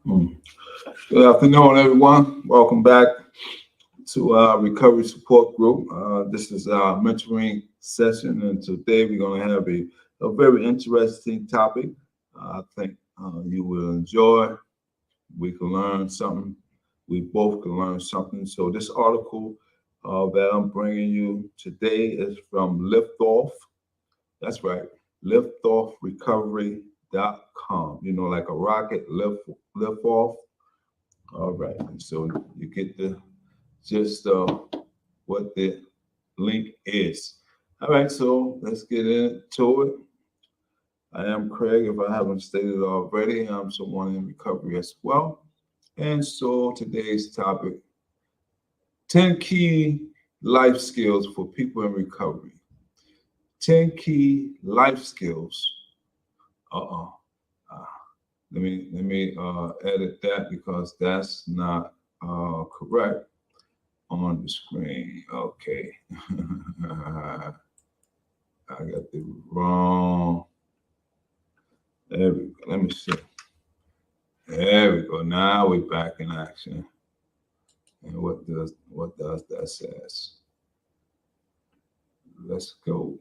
Mm. Good afternoon, everyone. Welcome back to our recovery support group. This is our mentoring session, and today we're going to have a very interesting topic. I think you will enjoy. We can learn something. We both can learn something. So, this article that I'm bringing you today is from Liftoff. That's right, liftoffrecovery.com. You know, like a rocket, lift off. All right, and so you get the gist of what the link is. All right, so let's get into it. I am Craig. If I haven't stated already, I'm someone in recovery as well. And so today's topic: 10 key life skills for people in recovery. 10 key life skills. Uh-oh. Uh, let me edit that because that's not correct on the screen. Okay. I got the wrong. There we go. Let me see. There we go. Now we're back in action. And what does that says? Let's go.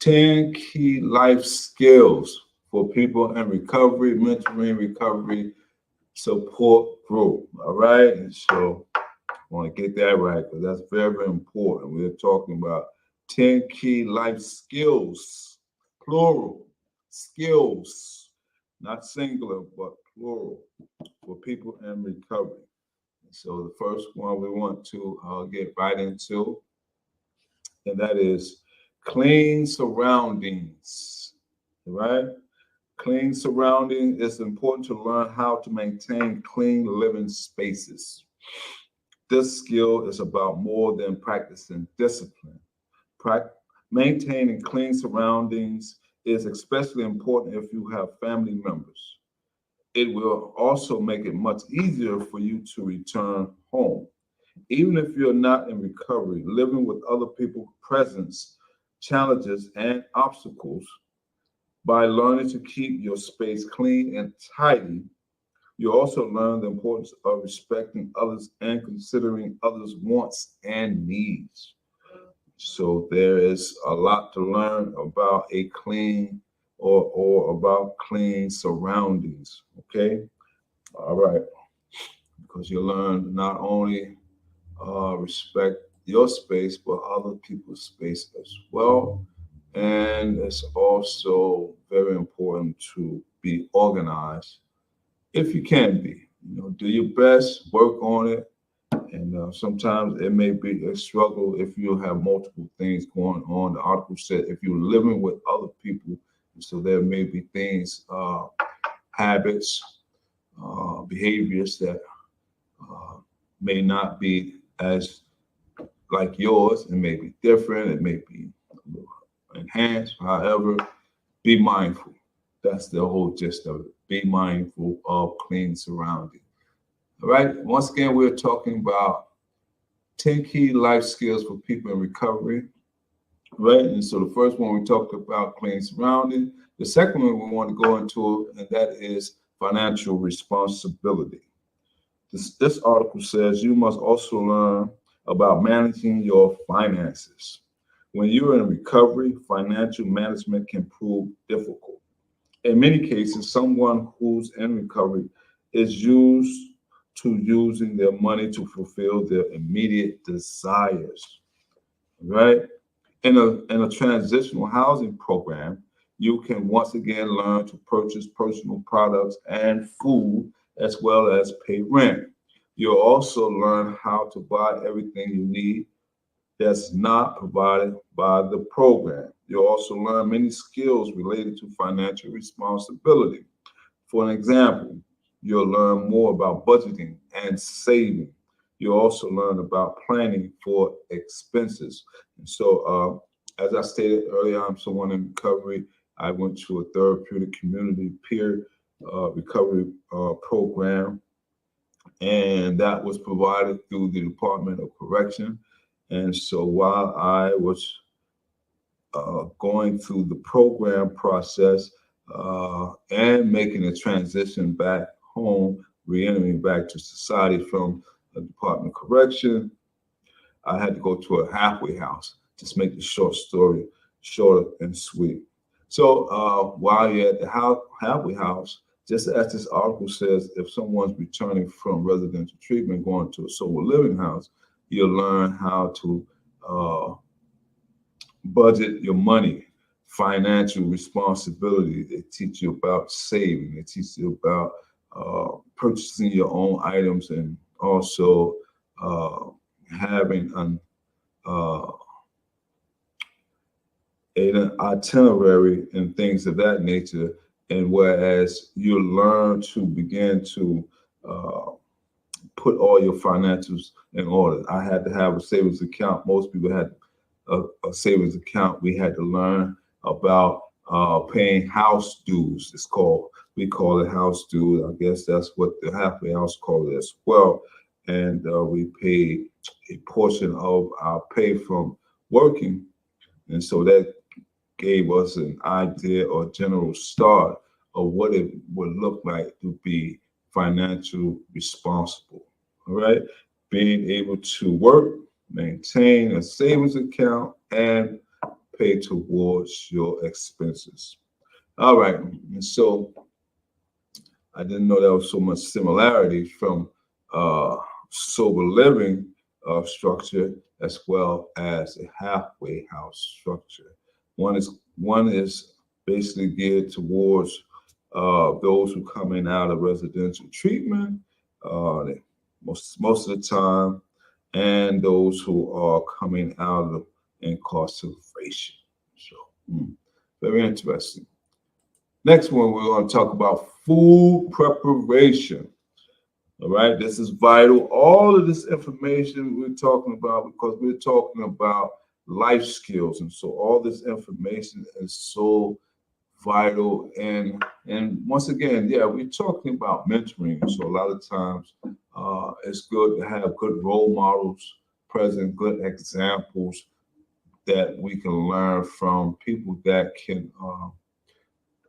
10 key life skills for people in recovery, mentoring recovery support group. All right. And so I want to get that right because that's very, very important. We're talking about 10 key life skills, plural, skills, not singular, but plural, for people in recovery. So the first one we want to get right into, and that is clean surroundings, right? Clean surroundings. It's important to learn how to maintain clean living spaces. This skill is about more than practicing discipline. Prac- Maintaining clean surroundings is especially important if you have family members. It will also make it much easier for you to return home. Even if you're not in recovery, living with other people presents challenges and obstacles. By learning to keep your space clean and tidy, you also learn the importance of respecting others and considering others' wants and needs. So there is a lot to learn about a clean or about clean surroundings. Okay. All right. Because you learn not only respect your space, but other people's space as well. And it's also very important to be organized if you can be. You know, do your best, work on it, and sometimes it may be a struggle if you have multiple things going on. The article said if you're living with other people, so there may be things, habits, behaviors that uh, may not be as like yours. It may be different. It may be enhanced. However, be mindful. That's the whole gist of it. Be mindful of clean surroundings. All right. Once again, we're talking about 10 key life skills for people in recovery, right? And so the first one we talked about clean surroundings. The second one we want to go into, and that is financial responsibility. This article says you must also learn about managing your finances. When you're in recovery, financial management can prove difficult. In many cases, someone who's in recovery is used to using their money to fulfill their immediate desires, right? In a transitional housing program, you can once again learn to purchase personal products and food as well as pay rent. You'll also learn how to buy everything you need that's not provided by the program. You'll also learn many skills related to financial responsibility. For an example, you'll learn more about budgeting and saving. You'll also learn about planning for expenses. And so, as I stated earlier, I'm someone in recovery. I went to a therapeutic community peer recovery program, and that was provided through the Department of Correction. And so, while I was going through the program process, and making a transition back home, re-entering back to society from the Department of Correction. I had to go to a halfway house. Just make the short story short and sweet. So while you're at the halfway house, just as this article says, if someone's returning from residential treatment going to a sober living house, you'll learn how to uh, budget your money, financial responsibility. They teach you about saving. They teach you about purchasing your own items and also uh, having uh, an itinerary and things of that nature. And whereas you learn to begin to uh, put all your financials in order. I had to have a savings account. Most people had a savings account. We had to learn about paying house dues. We call it house dues. I guess that's what the halfway house call it as well. And we paid a portion of our pay from working. And so that gave us an idea or general start of what it would look like to be financially responsible. All right. Being able to work, maintain a savings account, and pay towards your expenses. All right. And so I didn't know there was so much similarity from uh, sober living structure as well as a halfway house structure. One is basically geared towards those who coming out of residential treatment most of the time, and those who are coming out of incarceration. So, very interesting. Next one, we're going to talk about food preparation. All right, this is vital. All of this information we're talking about because we're talking about life skills, and so all this information is so vital. And once again, yeah, we're talking about mentoring. So a lot of times, it's good to have good role models present, good examples that we can learn from people that can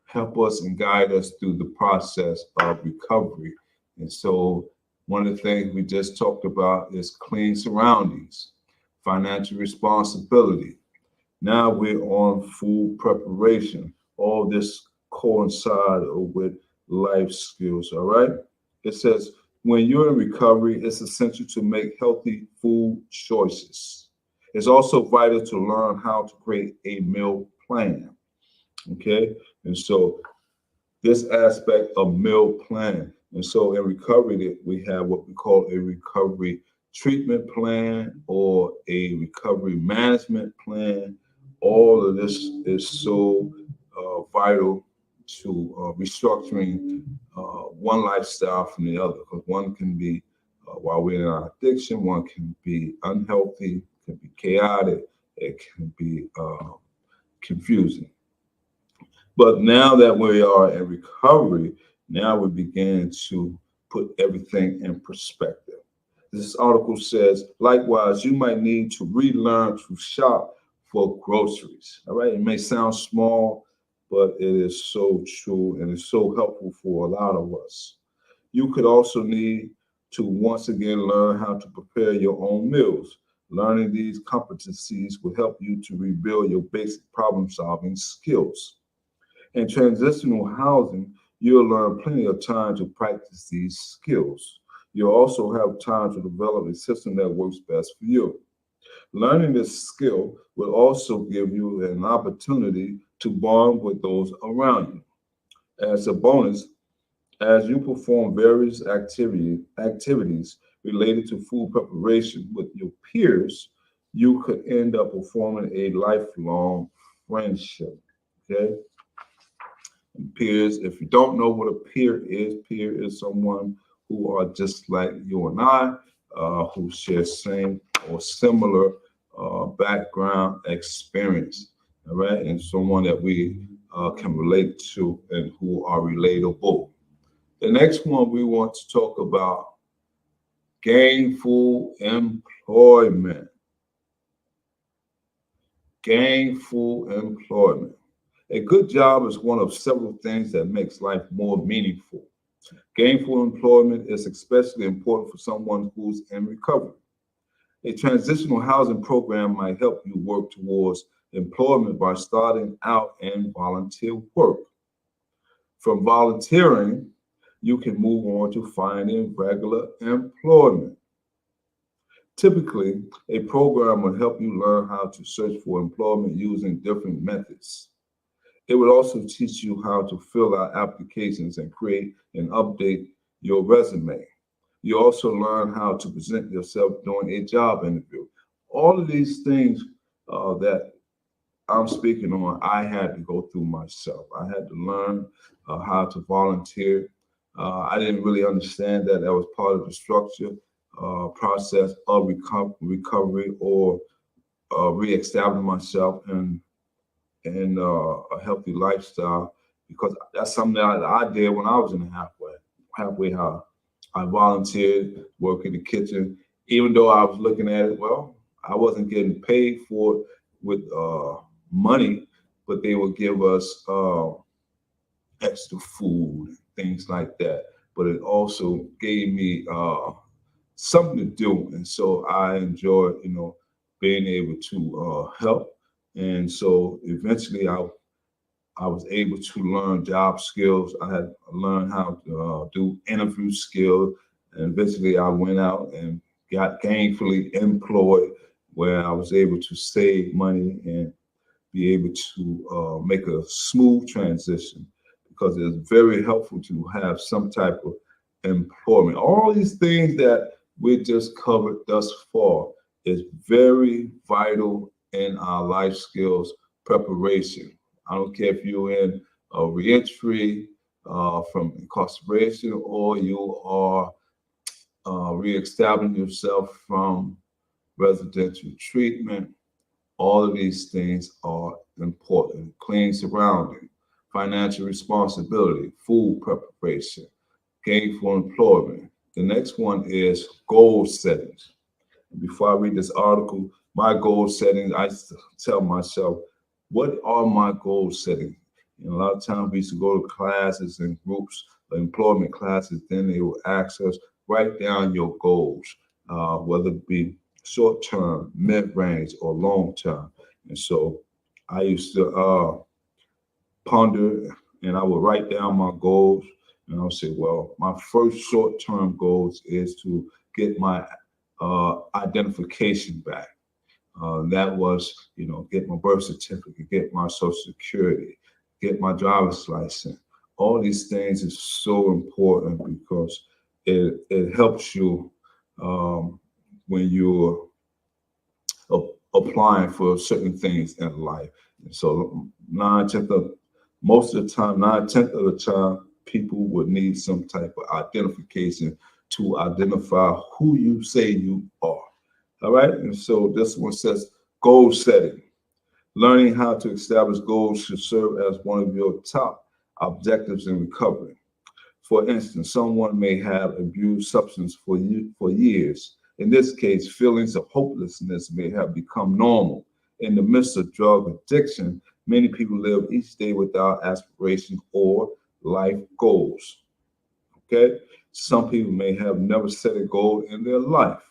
help us and guide us through the process of recovery. And so, one of the things we just talked about is clean surroundings, financial responsibility. Now we're on food preparation. All this coincide with life skills, all right? It says, when you're in recovery, it's essential to make healthy food choices. It's also vital to learn how to create a meal plan, okay? And so this aspect of meal planning. And so in recovery, we have what we call a recovery treatment plan or a recovery management plan. All of this is so vital to restructuring one lifestyle from the other, because one can be, while we're in our addiction, one can be unhealthy, can be chaotic, it can be confusing. But now that we are in recovery, now we begin to put everything in perspective. This article says, likewise, you might need to relearn to shop for groceries. All right, it may sound small, but it is so true and it's so helpful for a lot of us. You could also need to once again learn how to prepare your own meals. Learning these competencies will help you to rebuild your basic problem solving skills. In transitional housing, you'll learn plenty of time to practice these skills. You'll also have time to develop a system that works best for you. Learning this skill will also give you an opportunity to bond with those around you. As a bonus, as you perform various activities related to food preparation with your peers, you could end up forming a lifelong friendship. Okay? Peers, if you don't know what a peer is someone who are just like you and I, who share same or similar background experience, all right, and someone that we can relate to and who are relatable. The next one we want to talk about gainful employment. Gainful employment. A good job is one of several things that makes life more meaningful. Gainful employment is especially important for someone who's in recovery. A transitional housing program might help you work towards employment by starting out in volunteer work. From volunteering, you can move on to finding regular employment. Typically, a program will help you learn how to search for employment using different methods. It will also teach you how to fill out applications and create and update your resume. You also learn how to present yourself during a job interview. All of these things that I'm speaking on, I had to go through myself. I had to learn how to volunteer. I didn't really understand that was part of the structure process of recovery or reestablishing myself in a healthy lifestyle, because that's something that I did when I was in the halfway house. I volunteered, work in the kitchen, even though I was looking at it, well, I wasn't getting paid for it with money, but they would give us extra food, things like that. But it also gave me something to do, and so I enjoyed, being able to help. And so eventually, I was able to learn job skills. I had learned how to do interview skills, and eventually I went out and got gainfully employed, where I was able to save money and be able to make a smooth transition, because it's very helpful to have some type of employment. All these things that we just covered thus far is very vital in our life skills preparation. I don't care if you're in a reentry from incarceration, or you are reestablishing yourself from residential treatment. All of these things are important. Clean surrounding, financial responsibility, food preparation, gainful employment. The next one is goal settings. Before I read this article, my goal settings, I tell myself, what are my goal settings? And a lot of times we used to go to classes and groups, employment classes, then they will ask us, write down your goals, whether it be short term, mid range, or long term. And so I used to ponder, and I would write down my goals. And I'll say, well, my first short term goals is to get my identification back. That was, get my birth certificate, get my social security, get my driver's license. All these things is so important, because it helps you when you're applying for certain things in life. And so most of the time, 9/10 of the time, people would need some type of identification to identify who you say you are. All right. And so this one says goal setting. Learning how to establish goals should serve as one of your top objectives in recovery. For instance, someone may have abused substance for years. In this case, feelings of hopelessness may have become normal. In the midst of drug addiction, many people live each day without aspirations or life goals. Okay? Some people may have never set a goal in their life.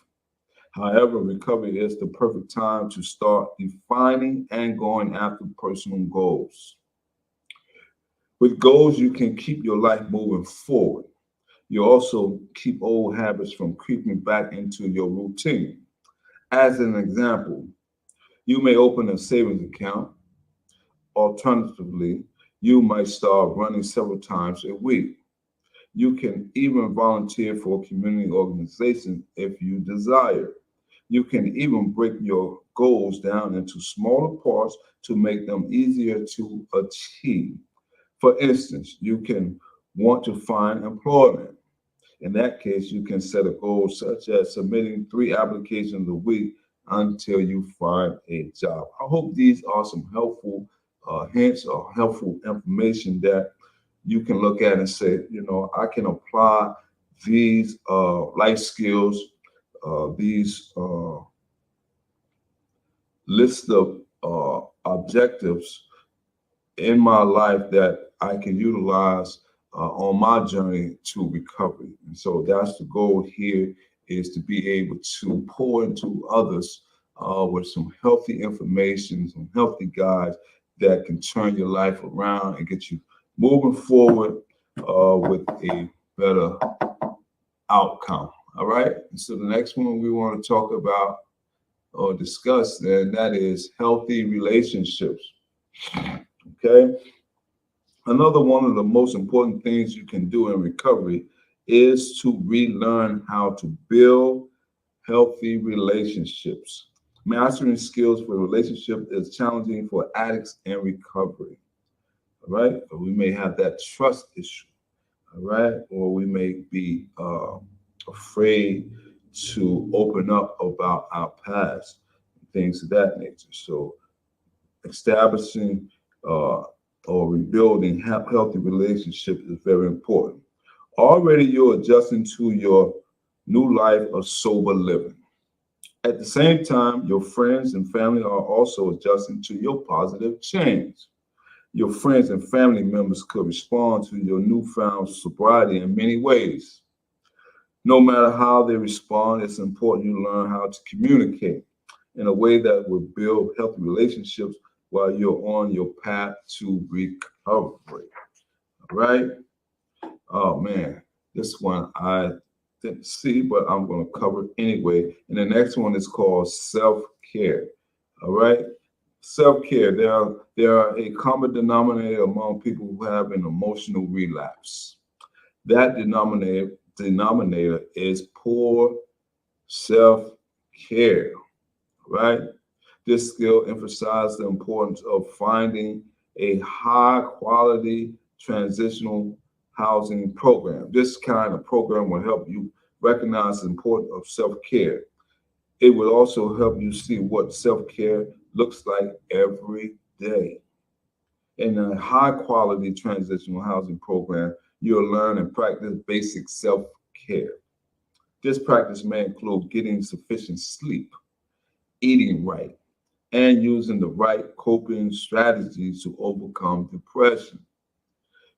However, recovery is the perfect time to start defining and going after personal goals. With goals, you can keep your life moving forward. You also keep old habits from creeping back into your routine. As an example, you may open a savings account. Alternatively, you might start running several times a week. You can even volunteer for a community organization if you desire. You can even break your goals down into smaller parts to make them easier to achieve. For instance, you can want to find employment. In that case, you can set a goal such as submitting 3 applications a week until you find a job. I hope these are some helpful hints or helpful information that you can look at and say, I can apply these life skills, these list of objectives in my life that I can utilize on my journey to recovery. And so that's the goal here, is to be able to pour into others with some healthy information, some healthy guides that can turn your life around and get you moving forward with a better outcome. All right. And so the next one we want to talk about or discuss, and that is healthy relationships. Okay. Another one of the most important things you can do in recovery is to relearn how to build healthy relationships. Mastering skills for relationship is challenging for addicts in recovery. All right. We may have that trust issue. All right. Or we may be afraid to open up about our past, things of that nature. So establishing or rebuilding healthy relationships is very important. Already you're adjusting to your new life of sober living. At the same time, your friends and family are also adjusting to your positive change. Your friends and family members could respond to your newfound sobriety in many ways. No matter how they respond, it's important you learn how to communicate in a way that will build healthy relationships while you're on your path to recovery. All right. Oh man, this one I didn't see, but I'm going to cover it anyway. And the next one is called self-care. All right. Self-care. There are a common denominator among people who have an emotional relapse. That denominator is poor self-care. Right? This skill emphasizes the importance of finding a high quality transitional housing program. This kind of program will help you recognize the importance of self-care. It will also help you see what self-care looks like every day. In a high quality transitional housing program, you'll learn and practice basic self-care. This practice may include getting sufficient sleep, eating right, and using the right coping strategies to overcome depression.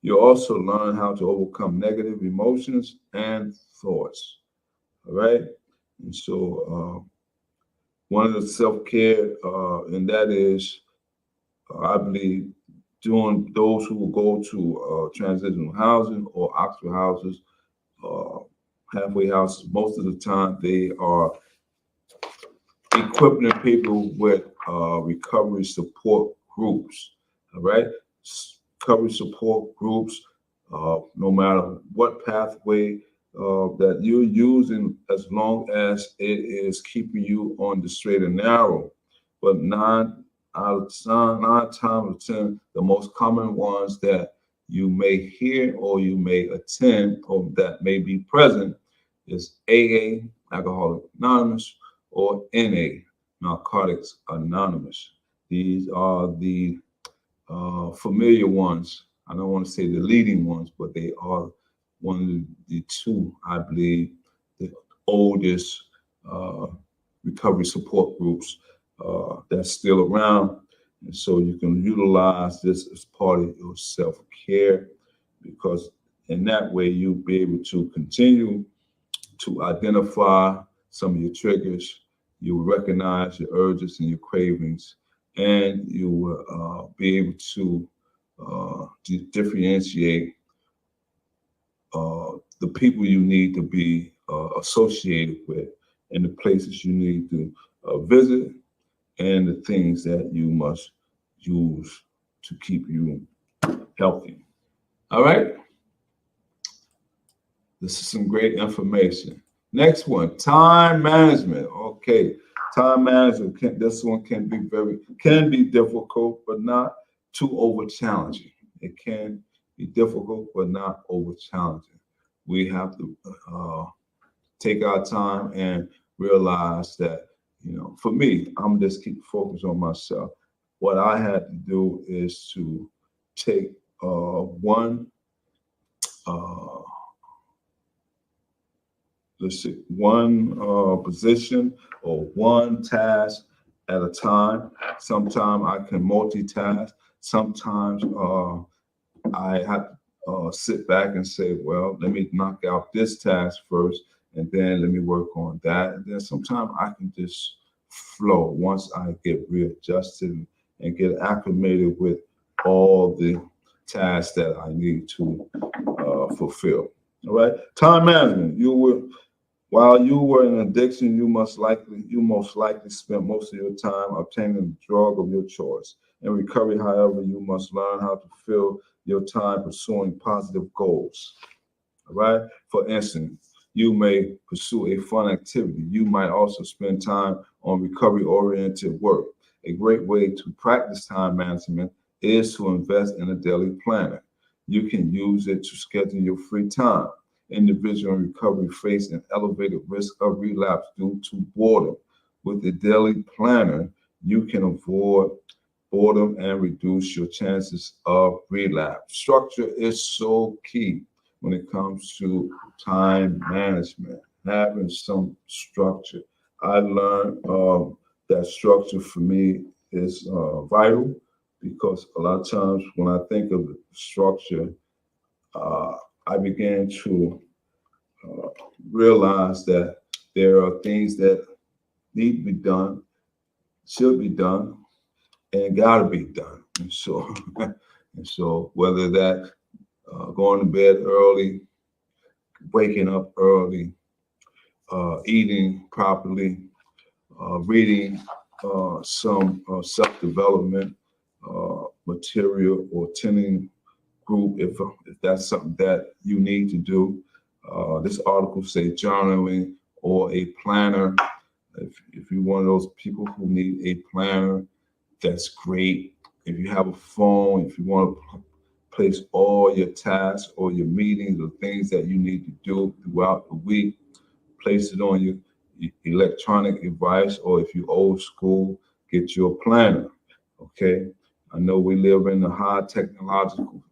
You'll also learn how to overcome negative emotions and thoughts. All right. And so, one of the self care, and that is, I believe, doing those who will go to transitional housing or Oxford houses, uh, halfway houses, most of the time they are equipping people with recovery support groups. All right, recovery support groups, no matter what pathway that you're using, as long as it is keeping you on the straight and narrow. But nine times out of 10, the most common ones that you may hear or you may attend or that may be present is AA, Alcoholic Anonymous, or NA, Narcotics Anonymous. These are the familiar ones. I don't want to say the leading ones, but they are one of the two, I believe, the oldest recovery support groups that's still around. And so you can utilize this as part of your self-care, because in that way you'll be able to continue to identify some of your triggers. You will recognize your urges and your cravings, and you will be able to differentiate the people you need to be associated with, and the places you need to visit, and the things that you must use to keep you healthy. All right. This is some great information. Next one, time management. Okay, time management. This one can be difficult, but not too over challenging. It can be difficult, but not over challenging. We have to take our time and realize that, for me, I'm just keep focused on myself. What I had to do is to take one. Uh, let's see, one position or one task at a time. Sometimes I can multitask. Sometimes I have to sit back and say, well, let me knock out this task first, and then let me work on that. And then sometimes I can just flow once I get readjusted and get acclimated with all the tasks that I need to fulfill. All right. Time management. While you were in addiction, you most likely spent most of your time obtaining the drug of your choice. In recovery, however, you must learn how to fill your time pursuing positive goals. All right. For instance, you may pursue a fun activity. You might also spend time on recovery-oriented work. A great way to practice time management is to invest in a daily planner. You can use it to schedule your free time. Individual in recovery face an elevated risk of relapse due to boredom. With the daily planner, you can avoid boredom and reduce your chances of relapse. Structure is so key when it comes to time management, having some structure. I learned that structure for me is vital because a lot of times when I think of structure, uh, I began to uh, realize that there are things that need to be done, should be done, and got to be done. And so, and so whether that going to bed early, waking up early, eating properly, reading some self-development material or attending group if that's something that you need to do. This article say journaling or a planner. If you're one of those people who need a planner, that's great. If you have a phone, if you want to place all your tasks or your meetings or things that you need to do throughout the week, place it on your electronic device, or if you're old school, get your planner. Okay. I know we live in a high technological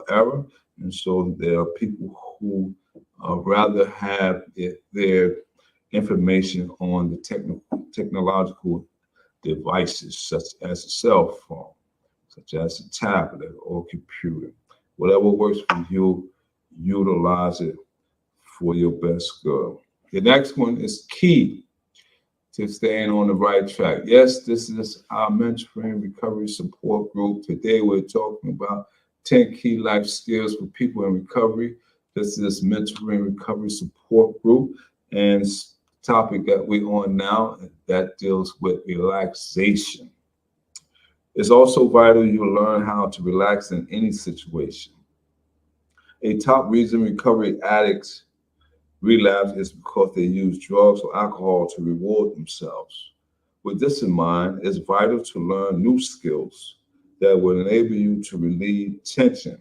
era, and so there are people who rather have their information on the technological devices, such as a cell phone, such as a tablet or computer. Whatever works for you, utilize it for your best good. The next one is key to staying on the right track. Yes, this is our mentoring recovery support group. Today we're talking about 10 key life skills for people in recovery. This is mentoring recovery support group, and topic that we're on now that deals with relaxation. It's also vital you learn how to relax in any situation. A top reason recovery addicts relapse is because they use drugs or alcohol to reward themselves. With this in mind, it's vital to learn new skills that will enable you to relieve tension.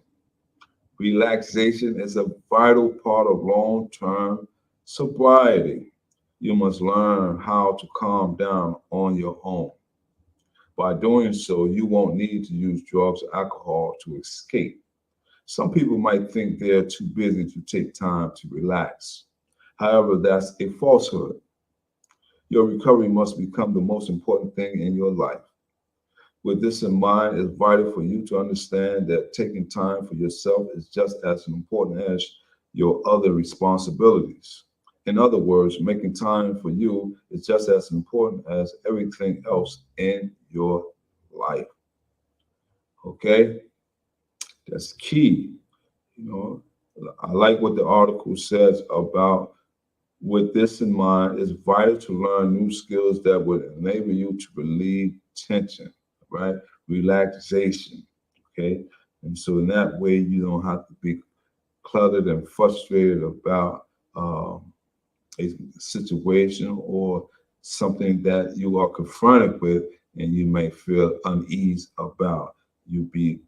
Relaxation is a vital part of long term sobriety. You must learn how to calm down on your own. By doing so, you won't need to use drugs or alcohol to escape. Some people might think they're too busy to take time to relax. However, that's a falsehood. Your recovery must become the most important thing in your life. With this in mind, it's vital for you to understand that taking time for yourself is just as important as your other responsibilities. In other words, making time for you is just as important as everything else in your life. Okay? That's key. You know, I like what the article says about with this in mind, it's vital to learn new skills that would enable you to relieve tension, right? Relaxation, okay? And so in that way, you don't have to be cluttered and frustrated about a situation or something that you are confronted with and you may feel unease about. You be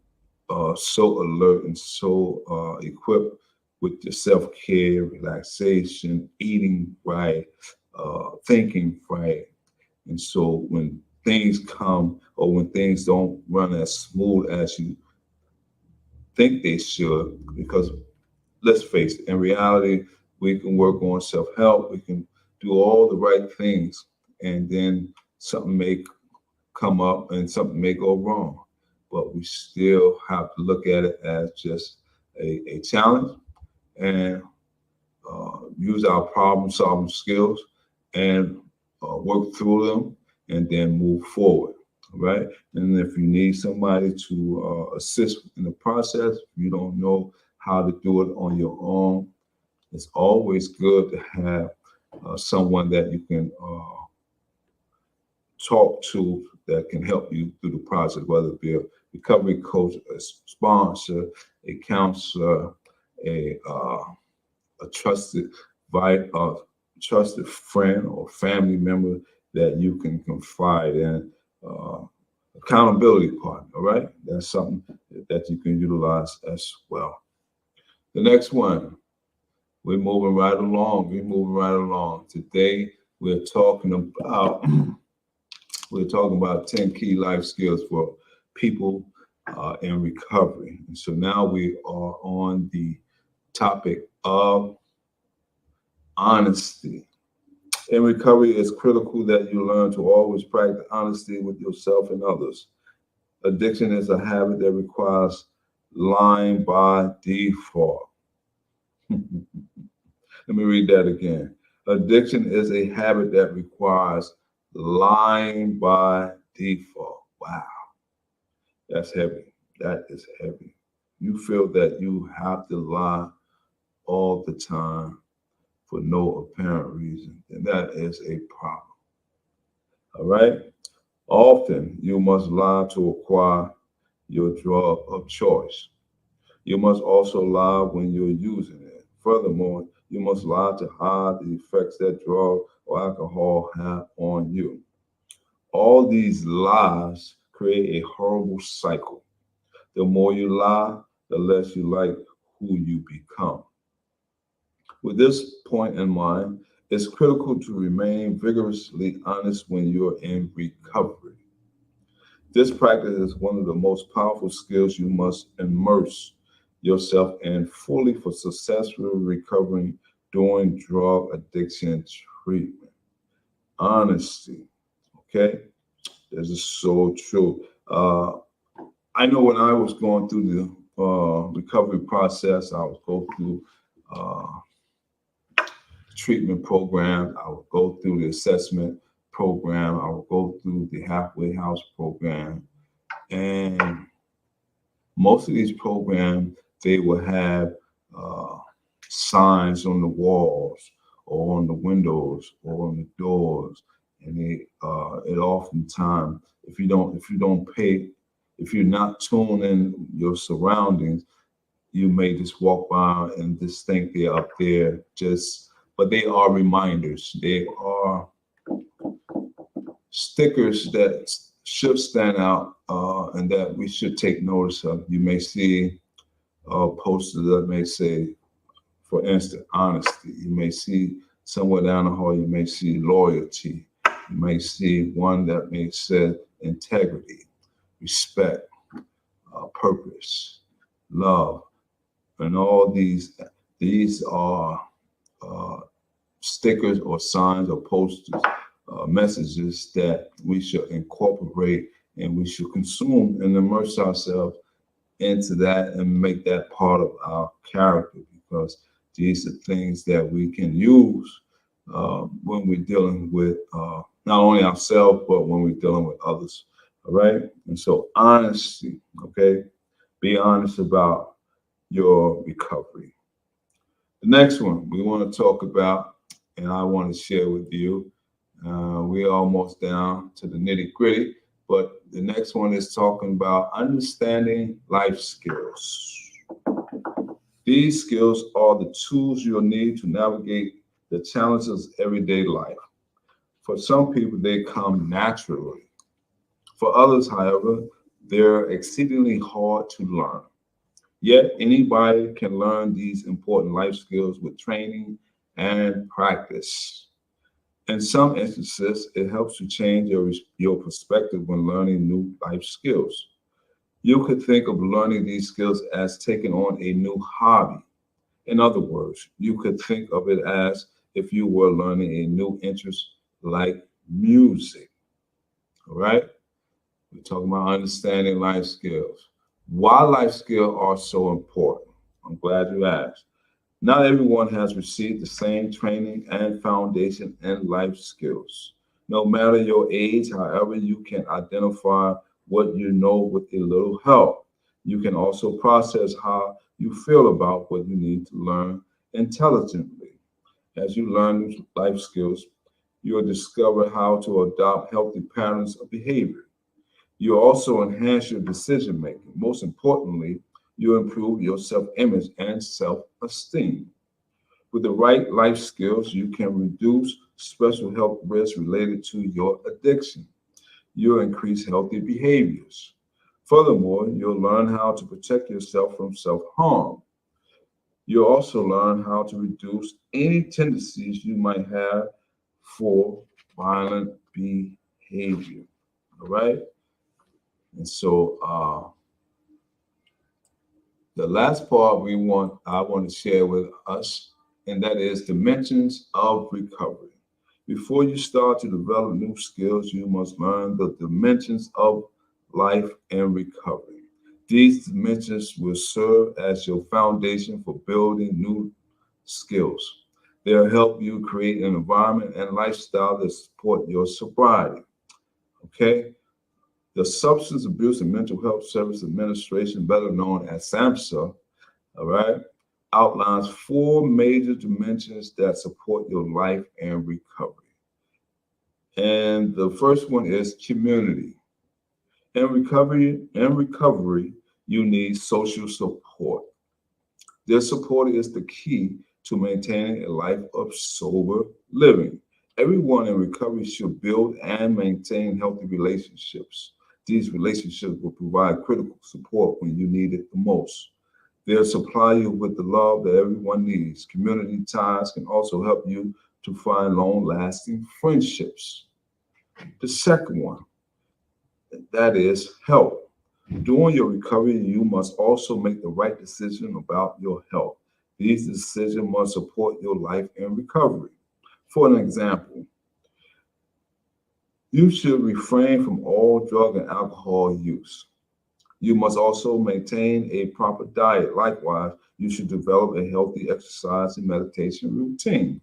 so alert and so equipped with your self-care, relaxation, eating right, thinking right. And so when things come or when things don't run as smooth as you think they should, because let's face it, in reality, we can work on self-help, we can do all the right things, and then something may come up and something may go wrong. but we still have to look at it as just a challenge and use our problem solving skills and work through them and then move forward. Right. And if you need somebody to assist in the process, if you don't know how to do it on your own, it's always good to have someone that you can talk to that can help you through the process, whether it be a recovery coach, a sponsor, a counselor, a trusted trusted friend or family member that you can confide in. Accountability partner, all right? That's something that you can utilize as well. The next one, we're moving right along. We're moving right along. Today, we're talking about 10 key life skills for people in recovery. And so now we are on the topic of honesty. In recovery, it's critical that you learn to always practice honesty with yourself and others. Addiction is a habit that requires lying by default. Let me read that again. Addiction is a habit that requires lying by default. Wow, that's heavy. That is heavy. You feel that you have to lie all the time for no apparent reason, and that is a problem. All right? Often you must lie to acquire your drug of choice. You must also lie when you're using it. Furthermore, you must lie to hide the effects that drug or alcohol have on you. All these lies create a horrible cycle. The more you lie, the less you like who you become. With this point in mind, it's critical to remain vigorously honest when you're in recovery. This practice is one of the most powerful skills you must immerse yourself in fully for successful recovering during drug addiction treatment. Honesty, okay? This is so true. I know when I was going through the recovery process, I would go through treatment program, I would go through the assessment program, I would go through the halfway house program, and most of these programs, they will have signs on the walls or on the windows or on the doors, and it oftentimes, if you're not tuned in your surroundings, you may just walk by and just think they're up there, but they are reminders. They are stickers that should stand out and that we should take notice of. You may see a poster that may say, for instance, honesty. You may see somewhere down the hall, you may see loyalty. You may see one that may say integrity, respect, purpose, love. And all these are stickers or signs or posters, messages that we should incorporate and we should consume and immerse ourselves into that and make that part of our character, because these are things that we can use when we're dealing with not only ourselves, but when we're dealing with others. All right. And so honesty, okay? Be honest about your recovery. The next one we want to talk about, and I want to share with you, we're almost down to the nitty gritty, but the next one is talking about understanding life skills. These skills are the tools you'll need to navigate the challenges of everyday life. For some people, they come naturally. For others, however, they're exceedingly hard to learn. Yet anybody can learn these important life skills with training and practice. In some instances, it helps to change your perspective when learning new life skills. You could think of learning these skills as taking on a new hobby. In other words, you could think of it as if you were learning a new interest like music. All right? We're talking about understanding life skills. Why life skills are so important? I'm glad you asked. Not everyone has received the same training and foundation in life skills. No matter your age, however, you can identify what you know with a little help. You can also process how you feel about what you need to learn intelligently. As you learn these life skills, you'll discover how to adopt healthy patterns of behavior. You also enhance your decision making. Most importantly, you improve your self image and self esteem. With the right life skills, you can reduce special health risks related to your addiction. You'll increase healthy behaviors. Furthermore, you'll learn how to protect yourself from self harm. You'll also learn how to reduce any tendencies you might have for violent behavior. All right. And so, the last part I want to share with us, and that is dimensions of recovery. Before you start to develop new skills, you must learn the dimensions of life and recovery. These dimensions will serve as your foundation for building new skills. They'll help you create an environment and lifestyle that support your sobriety. Okay? The Substance Abuse and Mental Health Service Administration, better known as SAMHSA, all right, outlines four major dimensions that support your life and recovery. And the first one is community. In recovery, you need social support. This support is the key to maintaining a life of sober living. Everyone in recovery should build and maintain healthy relationships. These relationships will provide critical support when you need it the most. They'll supply you with the love that everyone needs. Community ties can also help you to find long lasting friendships. The second one, that is health. During your recovery, you must also make the right decision about your health. These decisions must support your life and recovery. For an example, you should refrain from all drug and alcohol use. You must also maintain a proper diet. Likewise, you should develop a healthy exercise and meditation routine.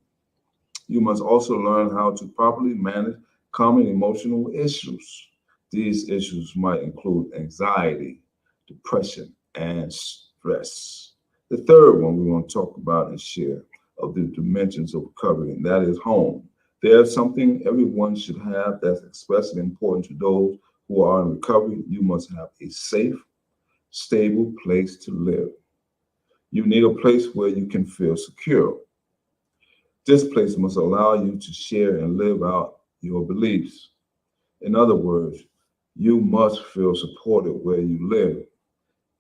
You must also learn how to properly manage common emotional issues. These issues might include anxiety, depression, and stress. The third one we want to talk about and share of the dimensions of recovery, and that is home. There's something everyone should have that's especially important to those who are in recovery. You must have a safe, stable place to live. You need a place where you can feel secure. This place must allow you to share and live out your beliefs. In other words, you must feel supported where you live.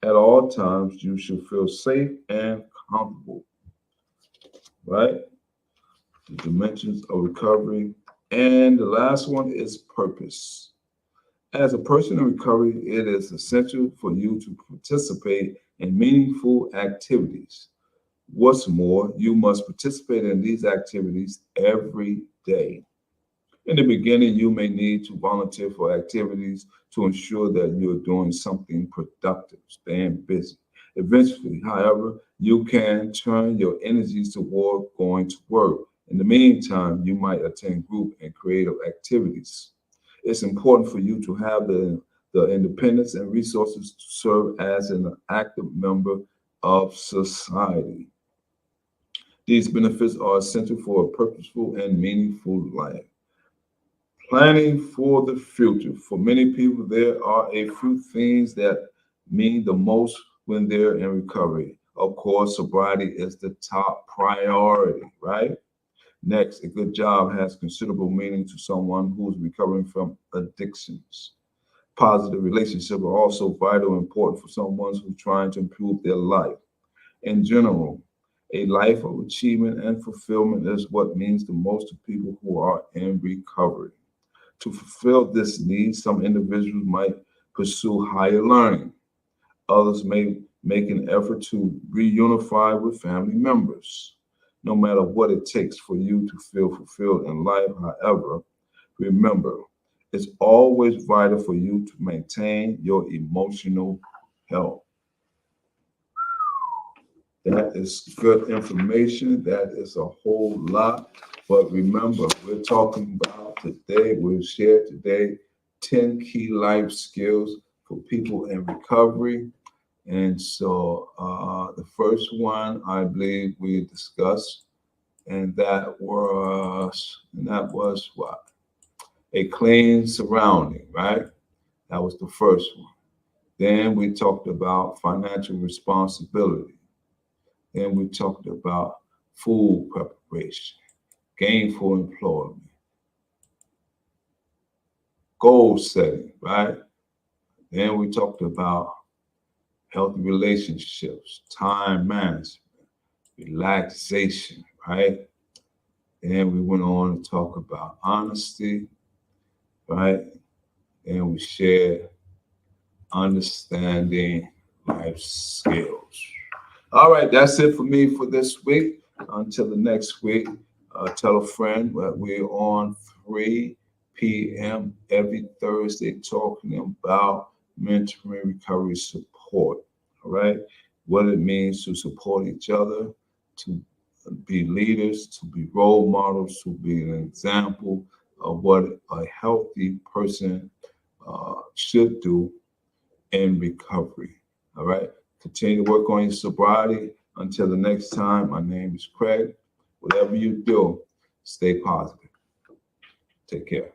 At all times, you should feel safe and comfortable, right? The dimensions of recovery. And the last one is purpose. As a person in recovery, it is essential for you to participate in meaningful activities. What's more, you must participate in these activities every day. In the beginning, you may need to volunteer for activities to ensure that you're doing something productive, staying busy. Eventually, however, you can turn your energies toward going to work. In the meantime, you might attend group and creative activities. It's important for you to have the independence and resources to serve as an active member of society. These benefits are essential for a purposeful and meaningful life. Planning for the future. For many people, there are a few things that mean the most when they're in recovery. Of course, sobriety is the top priority, right? Next, a good job has considerable meaning to someone who's recovering from addictions. Positive relationships are also vital and important for someone who's trying to improve their life. In general, a life of achievement and fulfillment is what means the most to people who are in recovery. To fulfill this need, some individuals might pursue higher learning. Others may make an effort to reunify with family members. No matter what it takes for you to feel fulfilled in life, however, remember, it's always vital for you to maintain your emotional health. That is good information. That is a whole lot. But remember, we're talking about today, we'll share today 10 key life skills for people in recovery. And so the first one I believe we discussed, and that was what? A clean surrounding, right? That was the first one. Then we talked about financial responsibility. Then we talked about food preparation, gainful employment, goal setting, right? Then we talked about healthy relationships, time management, relaxation, right? And we went on to talk about honesty, right? And we shared understanding life skills. All right, that's it for me for this week. Until the next week, tell a friend that we're on 3 p.m. every Thursday talking about mentoring recovery support. All right, what it means to support each other, to be leaders, to be role models, to be an example of what a healthy person should do in recovery. All right. Continue to work on your sobriety. Until the next time, my name is Craig. Whatever you do, stay positive. Take care.